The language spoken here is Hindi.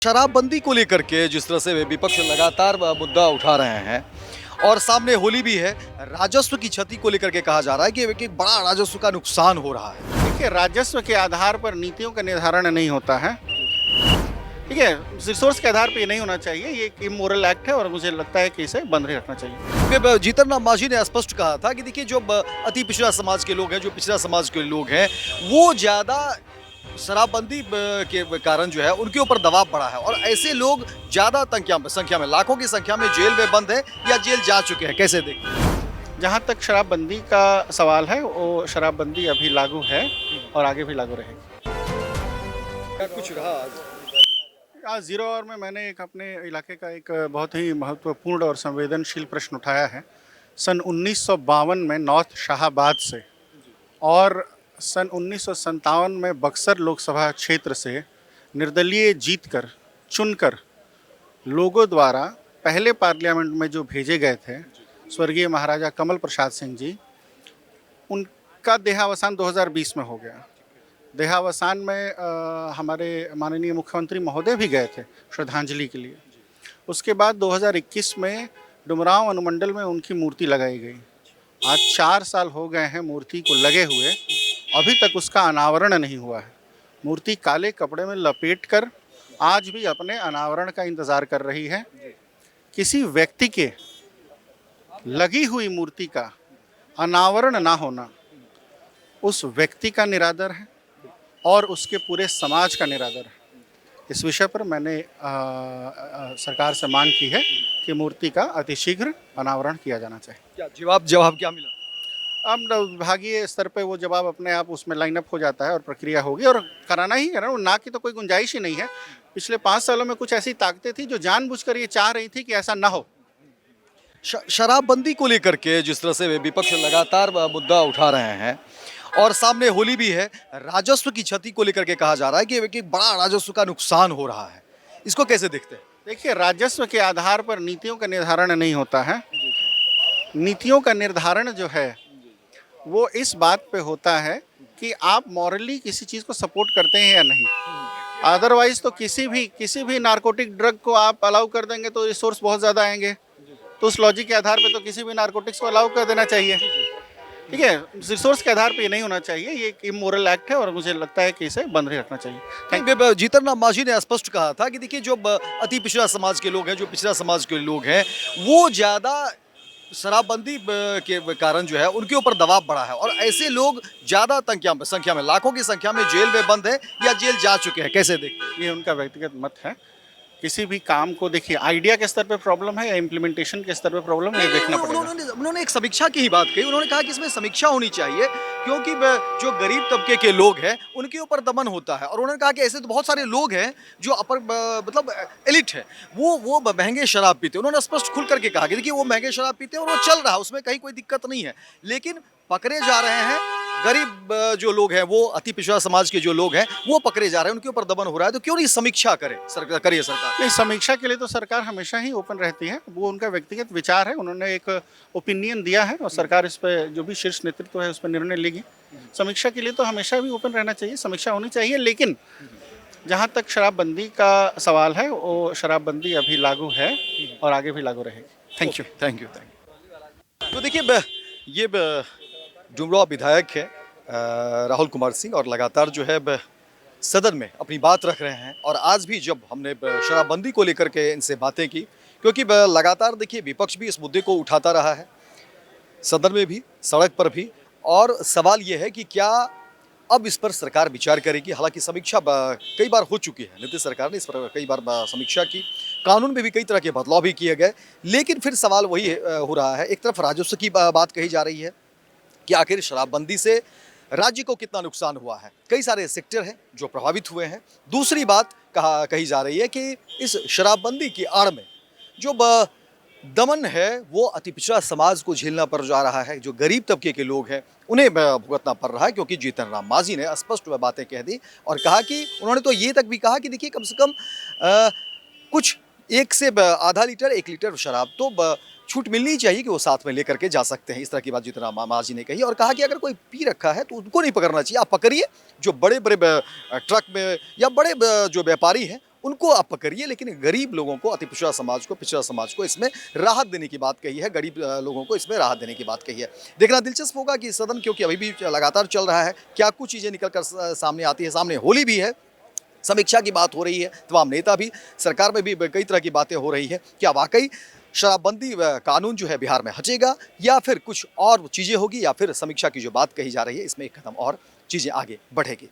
शराबबंदी को लेकर के जिस तरह से विपक्ष लगातार मुद्दा उठा रहे हैं और सामने होली भी है। राजस्व की क्षति को लेकर के कहा जा रहा है कि एक बड़ा राजस्व का नुकसान हो रहा है। देखिए, राजस्व के आधार पर नीतियों का निर्धारण नहीं होता है। ठीक है, रिसोर्स के आधार पर ये नहीं होना चाहिए। ये एक इमोरल एक्ट है और मुझे लगता है कि इसे बंद ही रखना चाहिए। जीतन राम मांझी ने स्पष्ट कहा था कि देखिए जो अति पिछड़ा समाज के लोग हैं, जो पिछड़ा समाज के लोग हैं, वो ज़्यादा शराबबंदी के कारण जो है उनके ऊपर दबाव बढ़ा है और ऐसे लोग ज़्यादा संख्या में लाखों की संख्या में जेल में बंद है या जेल जा चुके हैं। कैसे देखते? जहाँ तक शराबबंदी का सवाल है, वो शराबबंदी अभी लागू है और आगे भी लागू रहेगी। क्या कुछ रहा आज 0 आवर में मैंने एक अपने इलाके का एक बहुत ही महत्वपूर्ण और संवेदनशील प्रश्न उठाया है। सन 1952 में नॉर्थ शाहाबाद से और सन 1957 में बक्सर लोकसभा क्षेत्र से निर्दलीय जीतकर चुनकर लोगों द्वारा पहले पार्लियामेंट में जो भेजे गए थे स्वर्गीय महाराजा कमल प्रसाद सिंह जी, उनका देहावसान 2020 में हो गया। देहावसान में हमारे माननीय मुख्यमंत्री महोदय भी गए थे श्रद्धांजलि के लिए। उसके बाद 2021 में डुमरांव अनुमंडल में उनकी मूर्ति लगाई गई। आज 4 साल हो गए हैं मूर्ति को लगे हुए, अभी तक उसका अनावरण नहीं हुआ है। मूर्ति काले कपड़े में लपेट कर आज भी अपने अनावरण का इंतज़ार कर रही है। किसी व्यक्ति के लगी हुई मूर्ति का अनावरण ना होना उस व्यक्ति का निरादर है और उसके पूरे समाज का निरादर है। इस विषय पर मैंने सरकार से मांग की है कि मूर्ति का अतिशीघ्र अनावरण किया जाना चाहिए। क्या जवाब क्या मिला? अब विभागीय स्तर पे वो जवाब अपने आप उसमें लाइनअप हो जाता है और प्रक्रिया होगी और कराना ही है ना की तो कोई गुंजाइश ही नहीं है। पिछले 5 सालों में कुछ ऐसी ताकतें थी जो जानबूझकर ये चाह रही थी कि ऐसा ना हो। शराबबंदी को लेकर के जिस तरह से विपक्ष लगातार मुद्दा उठा रहे हैं और सामने होली भी है। राजस्व की क्षति को लेकर के कहा जा रहा है कि एक बड़ा राजस्व का नुकसान हो रहा है। इसको कैसे देखते हैं? देखिए, राजस्व के आधार पर नीतियों का निर्धारण नहीं होता है। नीतियों का निर्धारण जो है वो इस बात पे होता है कि आप मॉरली किसी चीज़ को सपोर्ट करते हैं या नहीं। अदरवाइज तो किसी भी नारकोटिक ड्रग को आप अलाउ कर देंगे तो रिसोर्स बहुत ज़्यादा आएंगे। तो उस लॉजिक के आधार पे तो किसी भी नारकोटिक्स को अलाउ कर देना चाहिए। ठीक है, रिसोर्स के आधार पे ये नहीं होना चाहिए। ये एक इमोरल एक्ट है और मुझे लगता है कि इसे बंद ही रखना चाहिए। जीतन राम मांझी ने स्पष्ट कहा था कि देखिए जो अति पिछड़ा समाज के लोग हैं, जो पिछड़ा समाज के लोग हैं, वो ज़्यादा शराबबंदी के कारण जो है उनके ऊपर दबाव बढ़ा है और ऐसे लोग ज़्यादा संख्या में लाखों की संख्या में जेल में बंद है या जेल जा चुके हैं। कैसे देखते? ये उनका व्यक्तिगत मत है। किसी भी काम को देखिए, आइडिया के स्तर पे प्रॉब्लम है या इम्प्लीमेंटेशन के स्तर पे प्रॉब्लम है, ये देखना पड़ेगा। उन्होंने एक समीक्षा की ही बात कही। उन्होंने कहा कि इसमें समीक्षा होनी चाहिए क्योंकि जो गरीब तबके के लोग हैं उनके ऊपर दमन होता है और उन्होंने कहा कि ऐसे तो बहुत सारे लोग हैं जो मतलब एलिट है, वो महंगे शराब पीते। उन्होंने स्पष्ट खुल करके कहा कि देखिए वो महंगे शराब पीते हैं और वो चल रहा है, उसमें कहीं कोई दिक्कत नहीं है, लेकिन पकड़े जा रहे हैं गरीब जो लोग हैं, वो अति पिछड़ा समाज के जो लोग हैं वो पकड़े जा रहे हैं, उनके ऊपर दमन हो रहा है। तो क्यों नहीं समीक्षा करिए सरकार? नहीं, समीक्षा के लिए तो सरकार हमेशा ही ओपन रहती है। वो उनका व्यक्तिगत विचार है, उन्होंने एक ओपिनियन दिया है और सरकार इस पर जो भी शीर्ष नेतृत्व है उस पर निर्णय लेगी। समीक्षा के लिए तो हमेशा भी ओपन रहना चाहिए, समीक्षा होनी चाहिए। लेकिन जहाँ तक शराबबंदी का सवाल है, वो शराबबंदी अभी लागू है और आगे भी लागू रहेगी। Thank you. तो देखिए ये डुमरांव विधायक है राहुल कुमार सिंह और लगातार जो है सदन में अपनी बात रख रहे हैं और आज भी जब हमने शराबबंदी को लेकर के इनसे बातें की, क्योंकि लगातार देखिए विपक्ष भी इस मुद्दे को उठाता रहा है सदन में भी, सड़क पर भी, और सवाल ये है कि क्या अब इस पर सरकार विचार करेगी। हालांकि समीक्षा कई बार हो चुकी है, नीतीश सरकार ने इस पर कई बार समीक्षा की, कानून में भी कई तरह के बदलाव भी किए गए, लेकिन फिर सवाल वही हो रहा है। एक तरफ राजस्व की बात कही जा रही है कि आखिर शराबबंदी से राज्य को कितना नुकसान हुआ है, कई सारे सेक्टर हैं जो प्रभावित हुए हैं। दूसरी बात कही जा रही है कि इस शराबबंदी की आड़ में जो दमन है वो अति पिछड़ा समाज को झेलना पड़ जा रहा है, जो गरीब तबके के लोग हैं उन्हें भुगतना पड़ रहा है। क्योंकि जीतन राम मांझी ने स्पष्ट बातें कह दी और कहा कि उन्होंने तो ये तक भी कहा कि देखिए कम से कम कुछ 1 से आधा लीटर 1 लीटर शराब तो छूट मिलनी चाहिए कि वो साथ में लेकर के जा सकते हैं। इस तरह की बात जीतन राम मांझी ने कही और कहा कि अगर कोई पी रखा है तो उनको नहीं पकड़ना चाहिए, आप पकड़िए जो बड़े बड़े ट्रक में या बड़े जो व्यापारी हैं उनको आप पकड़िए, लेकिन गरीब लोगों को, अति पिछड़ा समाज को इसमें राहत देने की बात कही है, गरीब लोगों को इसमें राहत देने की बात कही है। देखना दिलचस्प होगा कि सदन, क्योंकि अभी भी लगातार चल रहा है, क्या कुछ चीज़ें निकल कर सामने आती है। सामने होली भी है, समीक्षा की बात हो रही है, तमाम नेता भी, सरकार में भी कई तरह की बातें हो रही है। क्या वाकई शराबबंदी कानून जो है बिहार में हटेगा, या फिर कुछ और चीज़ें होगी, या फिर समीक्षा की जो बात कही जा रही है इसमें एक कदम और चीज़ें आगे बढ़ेगी।